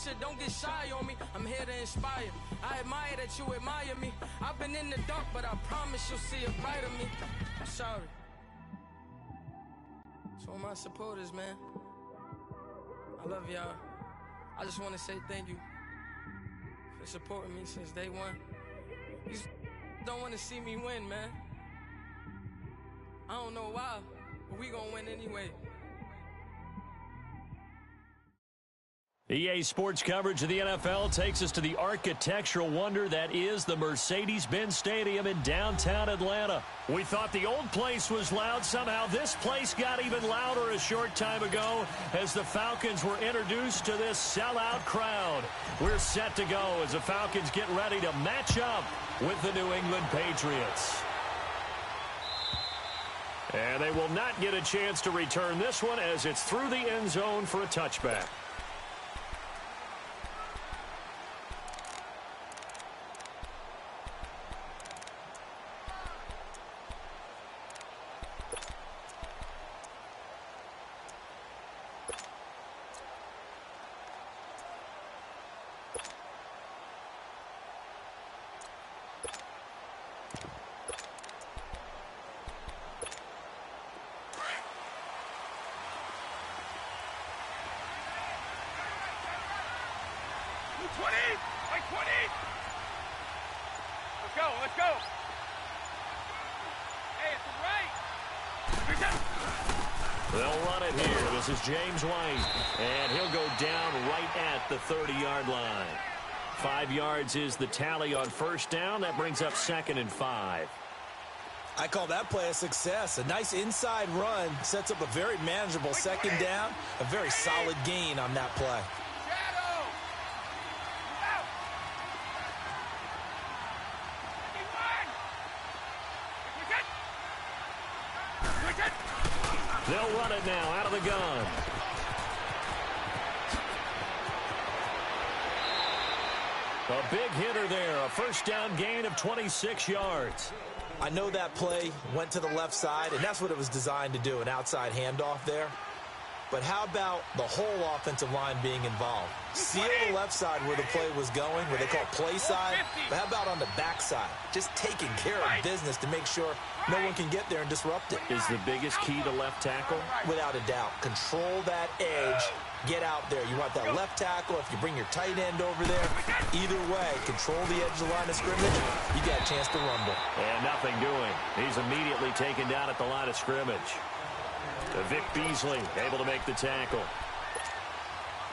picture, don't get shy on me. I'm here to inspire. I admire that you admire me. I've been in the dark, but I promise you'll see a brighter me. I'm sorry. To all my supporters, man. I love y'all. I just want to say thank you for supporting me since day one. You don't want to see me win, man. I don't know why, but we gonna win anyway. EA Sports coverage of the NFL takes us to the architectural wonder that is the Mercedes-Benz Stadium in downtown Atlanta. We thought the old place was loud. Somehow this place got even louder a short time ago as the Falcons were introduced to this sellout crowd. We're set to go as the Falcons get ready to match up with the New England Patriots. And they will not get a chance to return this one as it's through the end zone for a touchback. Let's go. Hey, it's right. They'll run it here. This is James White, and he'll go down right at the 30-yard line. 5 yards is the tally on first down. That brings up 2nd and 5. I call that play a success. A nice inside run sets up a very manageable second down. A very solid gain on that play. They'll run it now out of the gun. A big hitter there. A first down gain of 26 yards. I know that play went to the left side, and that's what it was designed to do, an outside handoff there. But how about the whole offensive line being involved? Seal the left side where the play was going, where they call play side. But how about on the back side? Just taking care of business to make sure no one can get there and disrupt it. Is the biggest key to left tackle? Without a doubt. Control that edge. Get out there. You want that left tackle. If you bring your tight end over there, either way, control the edge of the line of scrimmage. You got a chance to rumble. And nothing doing. He's immediately taken down at the line of scrimmage. Vic Beasley able to make the tackle.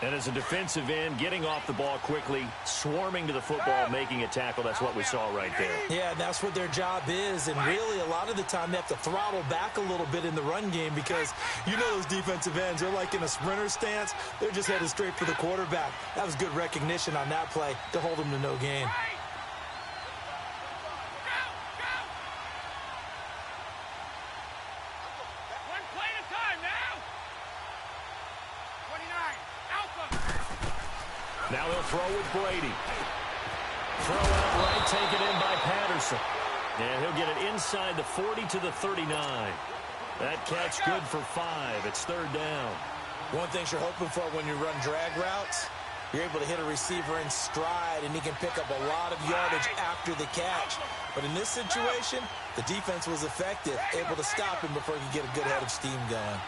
And as a defensive end, getting off the ball quickly, swarming to the football, making a tackle. That's what we saw right there. Yeah, that's what their job is. And really, a lot of the time, they have to throttle back a little bit in the run game because you know those defensive ends, they're like in a sprinter stance. They're just headed straight for the quarterback. That was good recognition on that play to hold them to no gain. Now they'll throw with Brady. Throw out right, taken in by Patterson. And he'll get it inside the 40 to the 39. That catch good for 5. It's 3rd down. One thing you're hoping for when you run drag routes, you're able to hit a receiver in stride, and he can pick up a lot of yardage after the catch. But in this situation, the defense was effective, able to stop him before he could get a good head of steam going.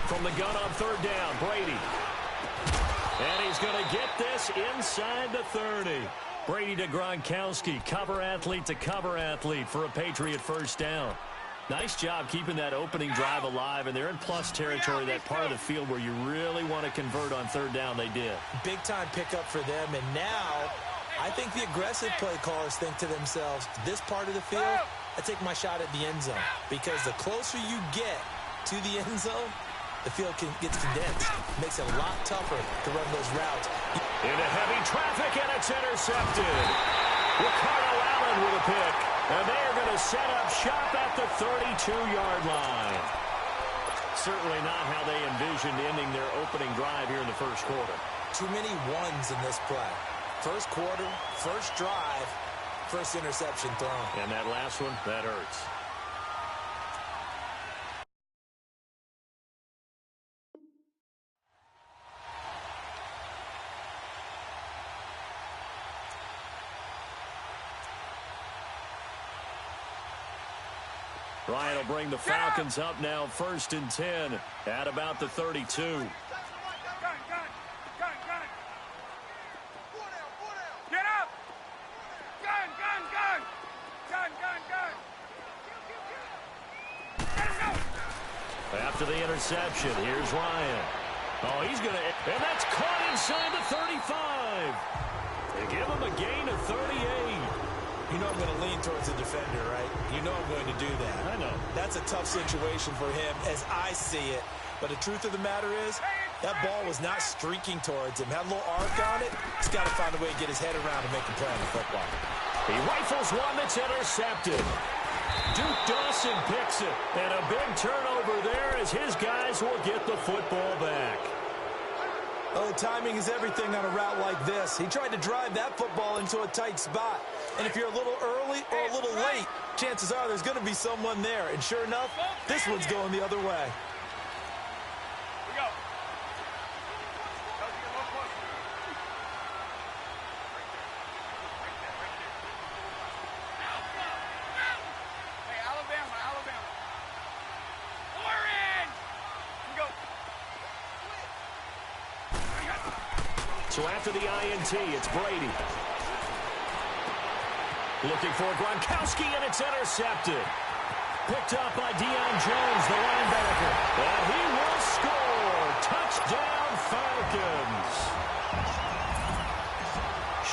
From the gun on 3rd down, Brady. And he's going to get this inside the 30. Brady to Gronkowski, cover athlete to cover athlete for a Patriot first down. Nice job keeping that opening drive alive, and they're in plus territory, that part of the field where you really want to convert on 3rd down. They did. Big-time pickup for them, and now I think the aggressive play callers think to themselves, this part of the field, I take my shot at the end zone, because the closer you get to the end zone, the field gets condensed. Makes it a lot tougher to run those routes. Into heavy traffic, and it's intercepted. Ricardo Allen with a pick. And they are going to set up shop at the 32-yard line. Certainly not how they envisioned ending their opening drive here in the first quarter. Too many ones in this play. First quarter, first drive, first interception thrown. And that last one, that hurts. Ryan will bring the Falcons up now, 1st and 10 at about the 32. Gun. Get up. Gun. Let him go. After the interception, here's Ryan. Oh, he's going to, and that's caught inside the 35. They give him a gain of 38. You know I'm going to lean towards the defender, right? You know I'm going to do that. I know. That's a tough situation for him as I see it. But the truth of the matter is, that ball was not streaking towards him. Had a little arc on it. He's got to find a way to get his head around and make a play on the football. He rifles one that's intercepted. Duke Dawson picks it. And a big turnover there as his guys will get the football back. Oh, timing is everything on a route like this. He tried to drive that football into a tight spot. And if you're a little early or a little late, chances are there's going to be someone there. And sure enough, this one's going the other way. We go. Hey, Alabama. We're in. We go. So after the INT, it's Brady. Looking for Gronkowski, and it's intercepted. Picked up by Deion Jones, the linebacker. And he will score. Touchdown, Falcons.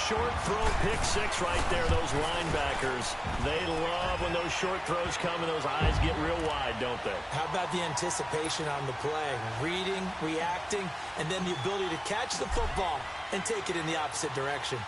Short throw, pick six right there, those linebackers. They love when those short throws come and those eyes get real wide, don't they? How about the anticipation on the play? Reading, reacting, and then the ability to catch the football and take it in the opposite direction.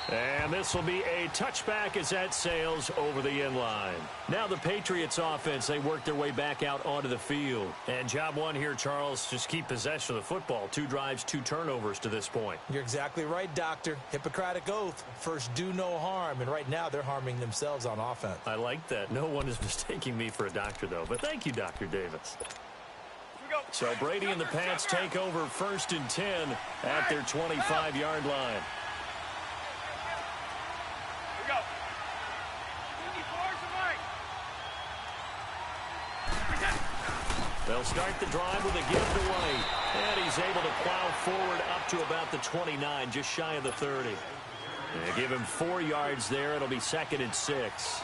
And this will be a touchback as that sails over the end line. Now the Patriots offense, they work their way back out onto the field. And job one here, Charles, just keep possession of the football. 2 drives, 2 turnovers to this point. You're exactly right, Doctor. Hippocratic oath. First, do no harm. And right now, they're harming themselves on offense. I like that. No one is mistaking me for a doctor, though. But thank you, Dr. Davis. So Brady and the Pats take over 1st and 10 at their 25-yard line. They'll start the drive with a gift away. And he's able to plow forward up to about the 29, just shy of the 30. They give him 4 yards there. It'll be 2nd and 6.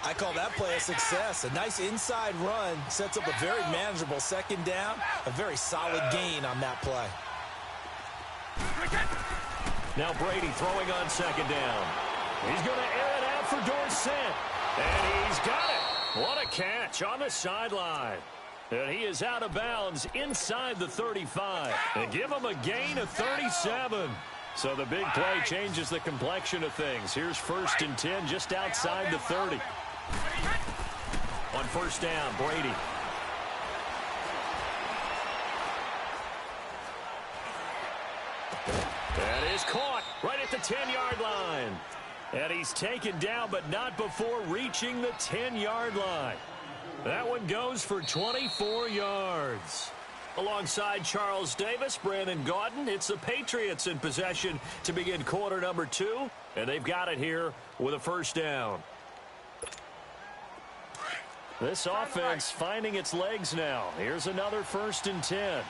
I call that play a success. A nice inside run sets up a very manageable 2nd down. A very solid gain on that play. Now Brady throwing on 2nd down. He's going to air it out for Dorsett. And he's got it. What a catch on the sideline. And he is out of bounds inside the 35. And give him a gain of 37. So the big play changes the complexion of things. Here's 1st and 10 just outside the 30. On 1st down, Brady. That is caught right at the 10-yard line. And he's taken down, but not before reaching the 10-yard line. That one goes for 24 yards. Alongside Charles Davis, Brandon Gaudin, it's the Patriots in possession to begin quarter number 2. And they've got it here with a 1st down. This offense finding its legs now. Here's another 1st and 10.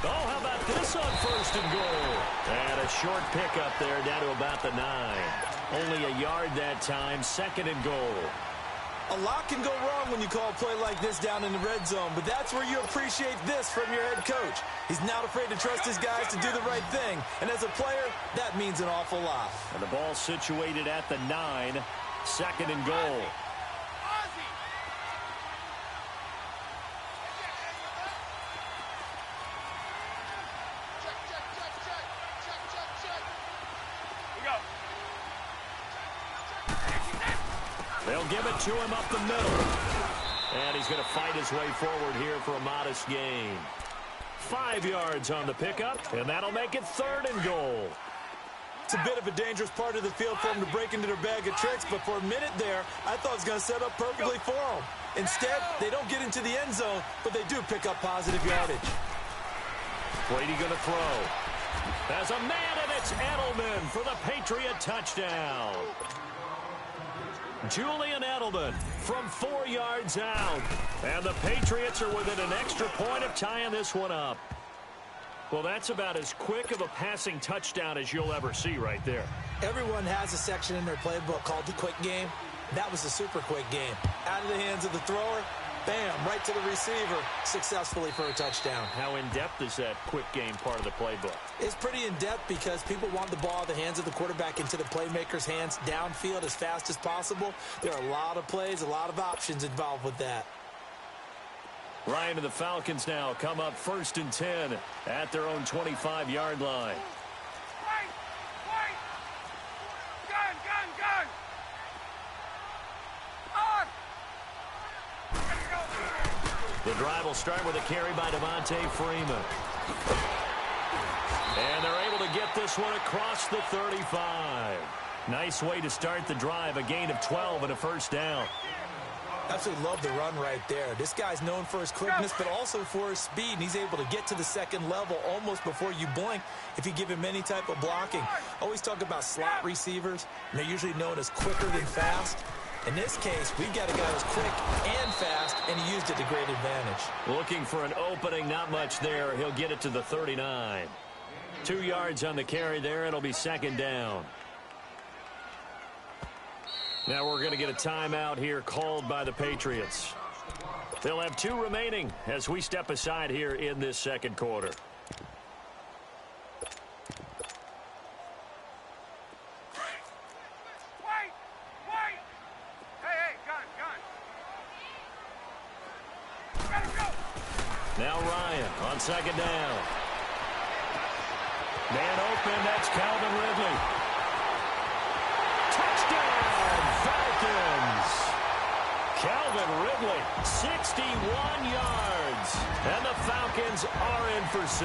Oh, how about this on 1st and goal? And a short pickup there down to about the 9. Only a yard that time, 2nd and goal. A lot can go wrong when you call a play like this down in the red zone, but that's where you appreciate this from your head coach. He's not afraid to trust his guys to do the right thing, and as a player, that means an awful lot. And the ball situated at the 9, 2nd and goal. They'll give it to him up the middle. And he's going to fight his way forward here for a modest gain. 5 yards on the pickup, and that'll make it 3rd and goal. It's a bit of a dangerous part of the field for them to break into their bag of tricks, but for a minute there, I thought it was going to set up perfectly for them. Instead, they don't get into the end zone, but they do pick up positive yardage. Brady going to throw. There's a man, and it's Edelman for the Patriot touchdown. Julian Edelman from 4 yards out. And the Patriots are within an extra point of tying this one up. Well, that's about as quick of a passing touchdown as you'll ever see right there. Everyone has a section in their playbook called the quick game. That was a super quick game. Out of the hands of the thrower, bam, right to the receiver, successfully for a touchdown. How in-depth is that quick game part of the playbook? It's pretty in-depth because people want the ball in the hands of the quarterback into the playmaker's hands downfield as fast as possible. There are a lot of plays, a lot of options involved with that. Ryan and the Falcons now come up 1st and 10 at their own 25-yard line. Wait! Gun! On! The drive will start with a carry by Devontae Freeman. And they're able to get this one across the 35. Nice way to start the drive, a gain of 12 and a 1st down. Absolutely love the run right there. This guy's known for his quickness, but also for his speed, and he's able to get to the second level almost before you blink if you give him any type of blocking. Always talk about slot receivers, and they're usually known as quicker than fast. In this case, we've got a guy who's quick and fast, and he used it to great advantage. Looking for an opening, not much there. He'll get it to the 39. 2 yards on the carry there. It'll be 2nd down. Now we're going to get a timeout here called by the Patriots. They'll have 2 remaining as we step aside here in this 2nd quarter. Wait! Hey, gun! Gotta go! Now Ryan on 2nd down. Man open, that's Calvin Ridley. Touchdown, Falcons! Calvin Ridley, 61 yards. And the Falcons are in for 6.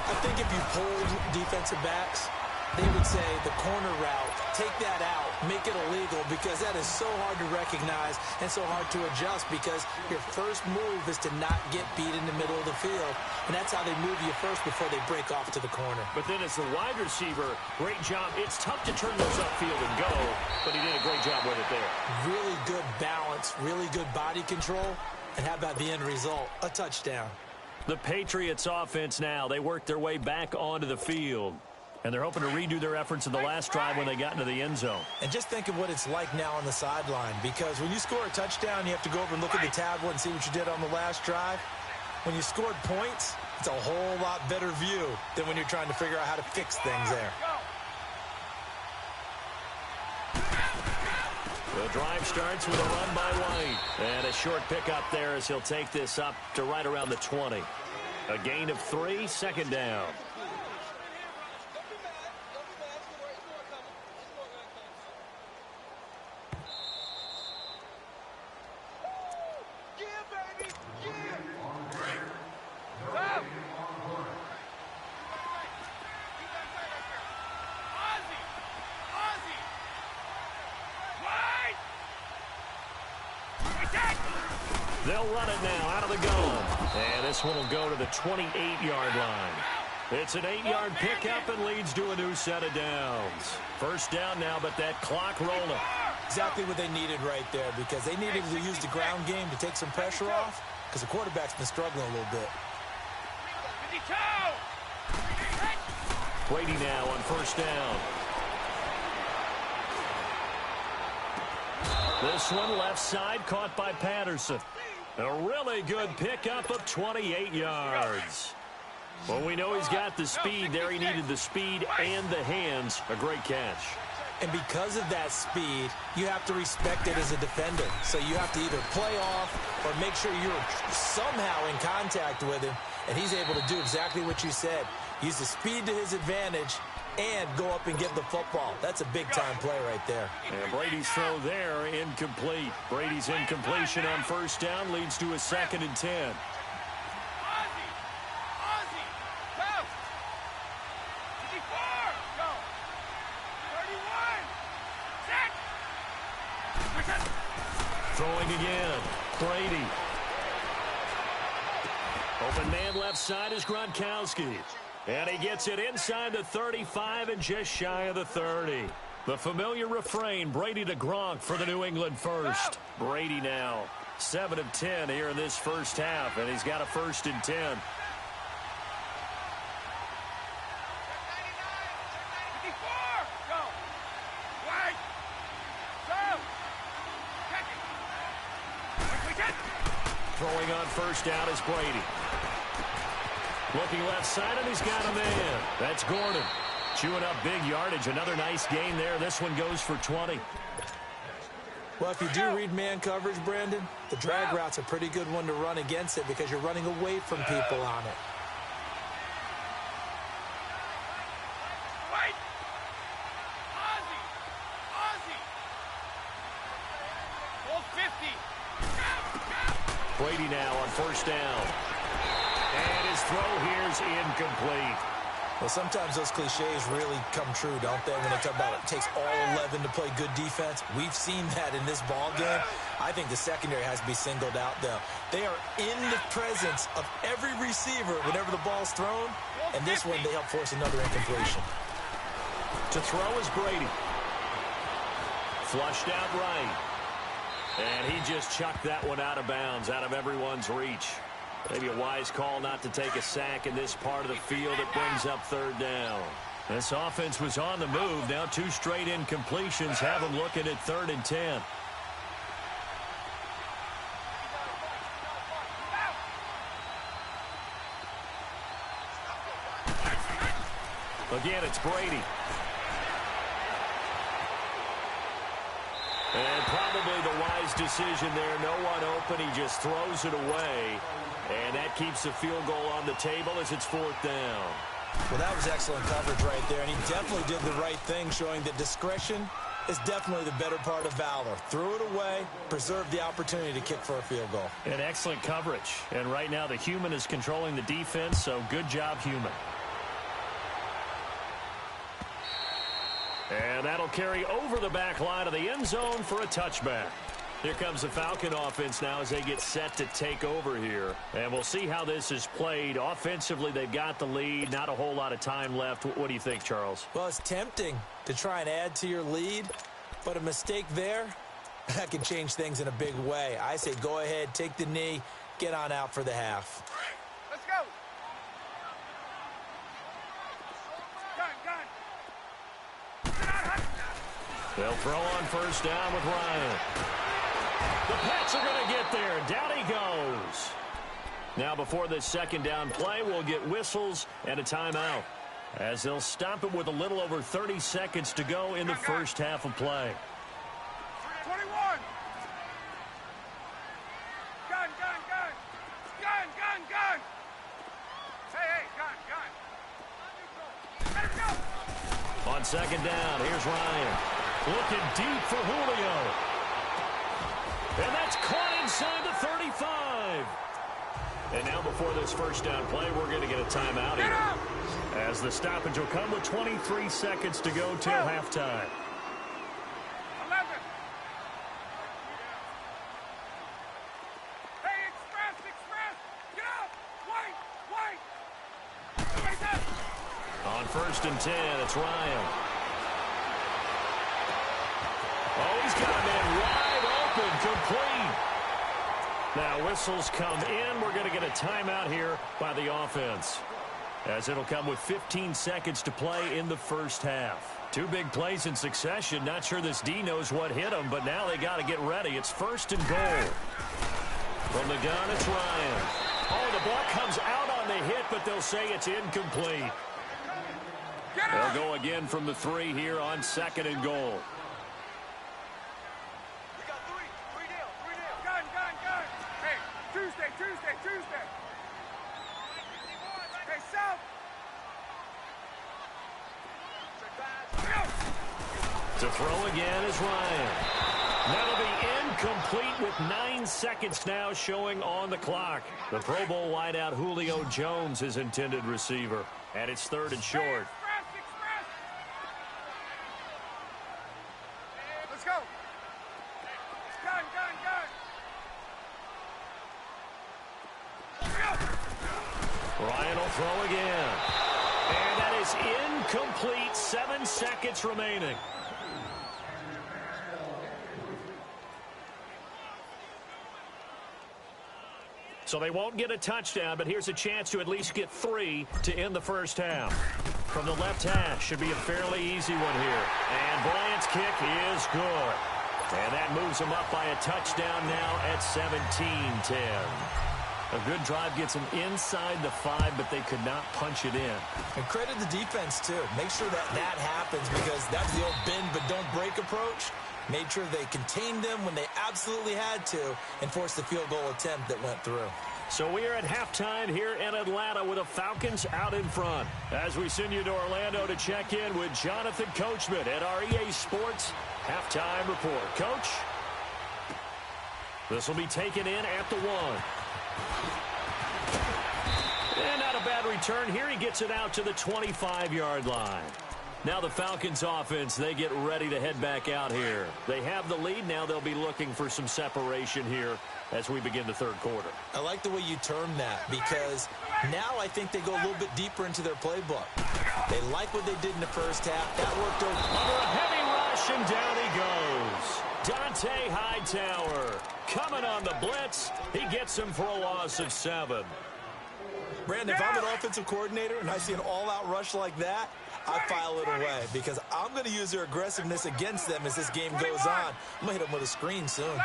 I think if you polled defensive backs, they would say the corner route, take that out, make it illegal, because that is so hard to recognize and so hard to adjust, because your first move is to not get beat in the middle of the field, and that's how they move you first before they break off to the corner. But then as the wide receiver, great job. It's tough to turn those upfield and go, but he did a great job with it there. Really good balance, really good body control, and how about the end result? A touchdown. The Patriots offense now, they work their way back onto the field. And they're hoping to redo their efforts in the last drive when they got into the end zone. And just think of what it's like now on the sideline, because when you score a touchdown, you have to go over and look at the tablet and see what you did on the last drive. When you scored points, it's a whole lot better view than when you're trying to figure out how to fix things there. The drive starts with a run by White. And a short pickup there as he'll take this up to right around the 20. A gain of 3, 2nd down. They'll run it now out of the gun. And this one will go to the 28-yard line. It's an 8-yard pickup and leads to a new set of downs. 1st down now, but that clock rolling. Exactly what they needed right there, because they needed to use the ground game to take some pressure off, because the quarterback's been struggling a little bit. Brady now on 1st down. This one left side caught by Patterson. A really good pickup of 28 yards. Well, we know he's got the speed there. He needed the speed and the hands. A great catch. And because of that speed, you have to respect it as a defender. So you have to either play off or make sure you're somehow in contact with him. And he's able to do exactly what you said. Use the speed to his advantage and go up and get the football. That's a big-time play right there. And Brady's throw there, incomplete. Brady's incompletion on first down leads to a 2nd and 10. Throwing again, Brady. Open man left side is Gronkowski. And he gets it inside the 35 and just shy of the 30. The familiar refrain, Brady to Gronk for the New England first. Brady now 7 of 10 here in this first half, and he's got a 1st and 10. Throwing on first down is Brady. Looking left side, and he's got a man. That's Gordon. Chewing up big yardage. Another nice gain there. This one goes for 20. Well, if you do read man coverage, Brandon, the drag route's a pretty good one to run against it because you're running away from people on it. Brady now on first down. And his throw here is incomplete. Well, sometimes those cliches really come true, don't they, when they talk about it takes all 11 to play good defense. We've seen that in this ball game. I think the secondary has to be singled out, though. They are in the presence of every receiver whenever the ball's thrown, and this one they help force another incompletion. To throw is Brady. Flushed out right. And he just chucked that one out of bounds, out of everyone's reach. Maybe a wise call not to take a sack in this part of the field. It brings up 3rd down. This offense was on the move. Now 2 straight incompletions have them looking at 3rd and 10. Again, it's Brady. And probably the wise decision there. No one open. He just throws it away. And that keeps the field goal on the table as it's 4th down. Well, that was excellent coverage right there. And he definitely did the right thing, showing that discretion is definitely the better part of valor. Threw it away, preserved the opportunity to kick for a field goal. And excellent coverage. And right now the human is controlling the defense, so good job, human. And that'll carry over the back line of the end zone for a touchback. Here comes the Falcon offense now as they get set to take over here. And we'll see how this is played. Offensively, they've got the lead. Not a whole lot of time left. What do you think, Charles? Well, it's tempting to try and add to your lead, but a mistake there, that can change things in a big way. I say go ahead, take the knee, get on out for the half. Let's go. Gun. They'll throw on first down with Ryan. The Pats are going to get there. Down he goes. Now before this 2nd down play, we'll get whistles and a timeout, as they'll stop it with a little over 30 seconds to go in the first half of play. 21. Gun. Hey, gun. Let it go. On 2nd down, here's Ryan. Looking deep for Julio. And that's caught inside the 35. And now before this first down play, we're going to get a timeout here, as the stoppage will come with 23 seconds to go till halftime. 11. Hey, express. Get up. Wait. On 1st and 10, it's Ryan. Oh, he's got a man wide open, complete. Now whistles come in. We're going to get a timeout here by the offense, as it'll come with 15 seconds to play in the first half. 2 big plays in succession. Not sure this D knows what hit him, but now they got to get ready. It's 1st and goal. From the gun, it's Ryan. Oh, the ball comes out on the hit, but they'll say it's incomplete. They'll go again from the 3 here on 2nd and goal. We got 3 down. Gun. Hey, Tuesday. Hey, South. To throw again is Ryan. That'll be incomplete with 9 seconds now showing on the clock. The Pro Bowl wideout Julio Jones, his intended receiver. And it's 3rd and short. Let's go. Gun. Ryan will throw again. And that is incomplete. 7 seconds remaining. So they won't get a touchdown, but here's a chance to at least get 3 to end the first half. From the left hash, should be a fairly easy one here. And Bryant's kick is good. And that moves them up by a touchdown now at 17-10. A good drive gets them inside the 5, but they could not punch it in. And credit the defense, too. Make sure that happens, because that's the old bend but don't break approach. Made sure they contained them when they absolutely had to and forced the field goal attempt that went through. So we are at halftime here in Atlanta with the Falcons out in front. As we send you to Orlando to check in with Jonathan Coachman at our EA Sports Halftime Report. Coach, this will be taken in at the 1. And not a bad return here. He gets it out to the 25-yard line. Now the Falcons offense, they get ready to head back out here. They have the lead. Now they'll be looking for some separation here as we begin the 3rd quarter. I like the way you term that, because now I think they go a little bit deeper into their playbook. They like what they did in the first half. That worked over. Under a heavy rush, and down he goes. Dante Hightower coming on the blitz. He gets him for a loss of 7. Brandon, if I'm an offensive coordinator and I see an all-out rush like that, I file it away, because I'm going to use their aggressiveness against them as this game goes on. I'm going to hit them with a screen soon. 11,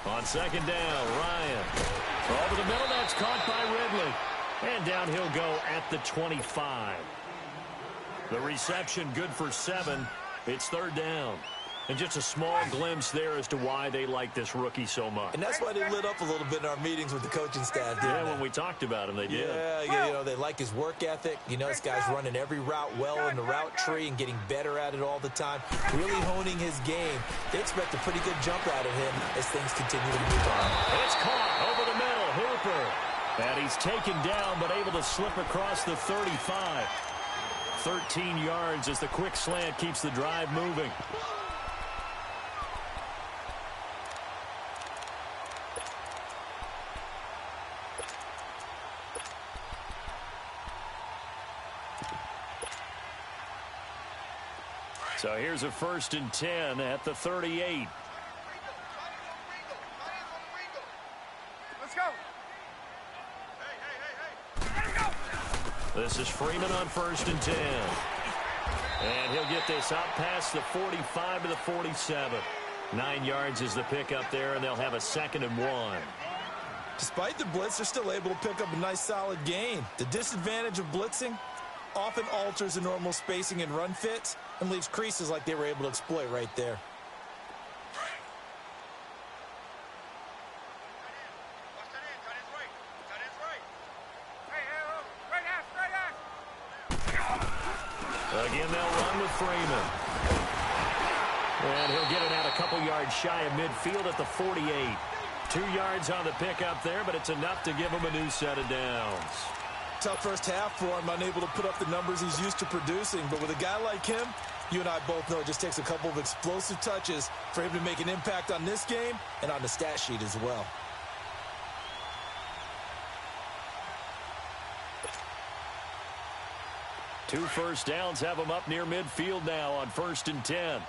20. On 2nd down, Ryan. Over the middle, that's caught by Ridley. And down he'll go at the 25. The reception good for 7. It's 3rd down. And just a small glimpse there as to why they like this rookie so much. And that's why they lit up a little bit in our meetings with the coaching staff. Yeah, when we talked about him, they did. Yeah, you know, they like his work ethic. You know, this guy's running every route well in the route tree and getting better at it all the time. Really honing his game. They expect a pretty good jump out of him as things continue to move on. It's caught over the middle, Hooper. And he's taken down, but able to slip across the 35. 13 yards as the quick slant keeps the drive moving. So here's a 1st and 10 at the 38. Let's go. This is Freeman on 1st and 10. And he'll get this out past the 45 to the 47. 9 yards is the pickup there, and they'll have a 2nd and 1. Despite the blitz, they're still able to pick up a nice solid gain. The disadvantage of blitzing often alters the normal spacing and run fits and leaves creases like they were able to exploit right there. Again, they'll run with Freeman. And he'll get it out a couple yards shy of midfield at the 48. 2 yards on the pickup there, but it's enough to give him a new set of downs. Tough first half for him, unable to put up the numbers he's used to producing. But with a guy like him, you and I both know it just takes a couple of explosive touches for him to make an impact on this game and on the stat sheet as well. Two first downs have him up near midfield now on 1st and 10.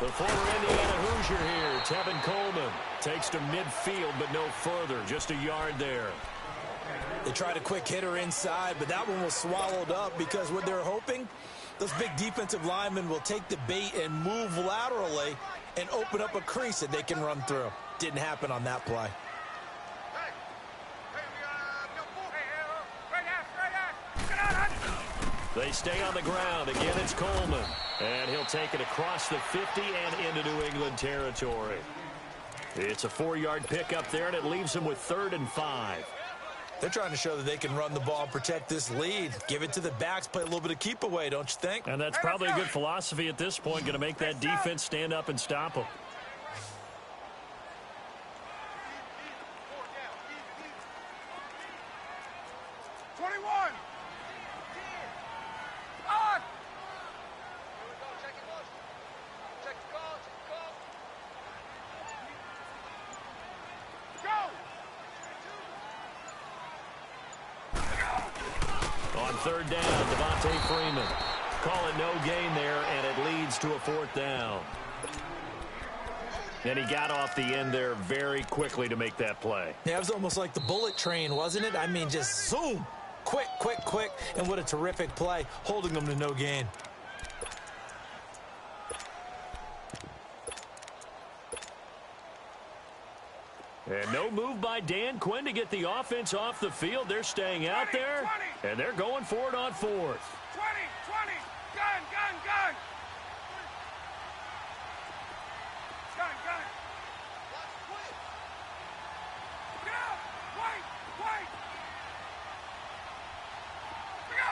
The former Indiana Hoosier here, Tevin Coleman, takes to midfield, but no further, just a yard there. They tried a quick hitter inside, but that one was swallowed up because what they're hoping, those big defensive linemen will take the bait and move laterally and open up a crease that they can run through. Didn't happen on that play. They stay on the ground. Again, it's Coleman. And he'll take it across the 50 and into New England good territory. It's a 4-yard pickup there, and it leaves them with 3rd and 5. They're trying to show that they can run the ball and protect this lead. Give it to the backs, play a little bit of keep away, don't you think? And that's probably a good philosophy at this point, going to make that defense stand up and stop them. On 3rd down, Devontae Freeman. Call it no gain there, and it leads to a 4th down. And he got off the end there very quickly to make that play. Yeah, it was almost like the bullet train, wasn't it? I mean, just zoom. Quick, quick, quick. And what a terrific play, holding them to no gain. And no move by Dan Quinn to get the offense off the field. They're staying out there, and they're going for it on 4th. 20, 20, gun, gun, gun. Gun, gun. Get out, wait, wait. Go.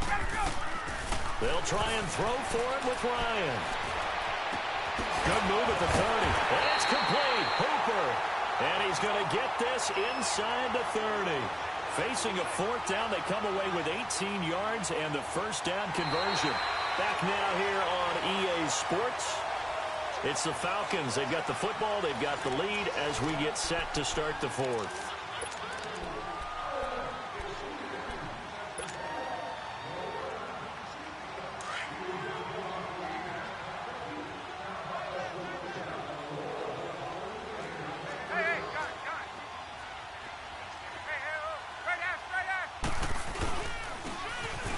Gotta go. They'll try and throw for it with Ryan. Good move at the 30. And it's complete. Hooper. And he's going to get this inside the 30. Facing a 4th down, they come away with 18 yards and the 1st down conversion. Back now here on EA Sports. It's the Falcons. They've got the football. They've got the lead as we get set to start the 4th.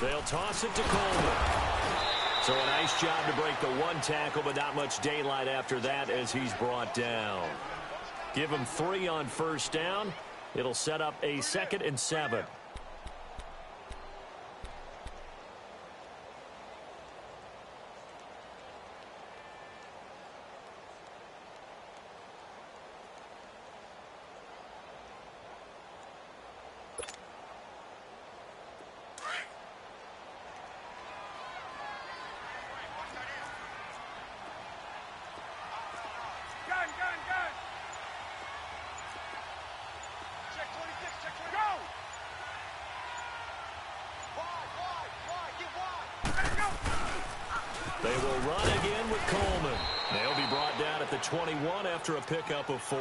They'll toss it to Coleman. So a nice job to break the 1 tackle, but not much daylight after that as he's brought down. Give him 3 on 1st down. It'll set up a 2nd and 7. They will run again with Coleman. They'll be brought down at the 21 after a pickup of 4.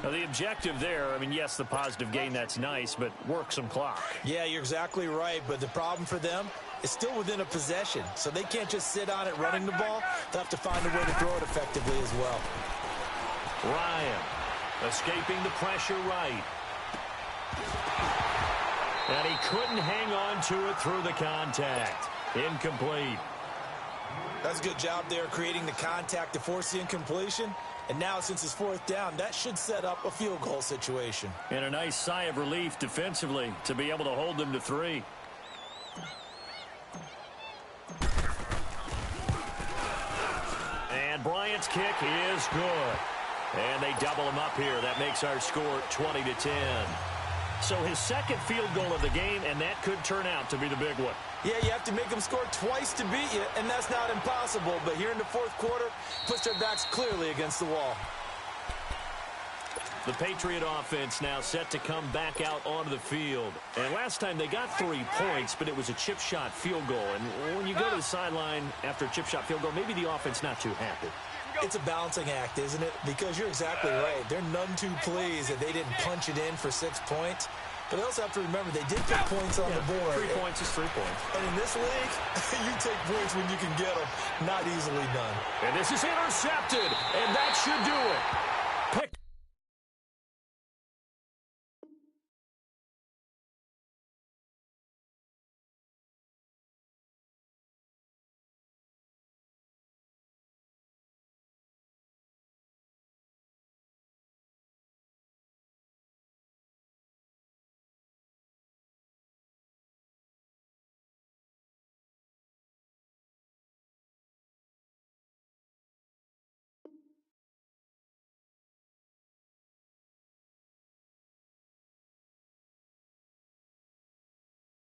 Now, the objective there, I mean, yes, the positive gain, that's nice, but work some clock. Yeah, you're exactly right, but the problem for them is still within a possession, so they can't just sit on it running the ball. They'll have to find a way to throw it effectively as well. Ryan escaping the pressure right. And he couldn't hang on to it through the contact. Incomplete. That's a good job there creating the contact to force the incompletion. And now, since it's 4th down, that should set up a field goal situation. And a nice sigh of relief defensively to be able to hold them to 3. And Bryant's kick is good. And they double him up here. That makes our score 20-10. So his 2nd field goal of the game, and that could turn out to be the big one. Yeah, you have to make them score twice to beat you, and that's not impossible. But here in the 4th quarter, puts their backs clearly against the wall. The Patriot offense now set to come back out onto the field. And last time they got 3 points, but it was a chip shot field goal. And when you go to the sideline after a chip shot field goal, maybe the offense not too happy. It's a balancing act, isn't it? Because you're exactly right. They're none too pleased that they didn't punch it in for 6 points. But they also have to remember they did put points on the board. 3 points is 3 points. And in this league, you take points when you can get them. Not easily done. And this is intercepted, and that should do it.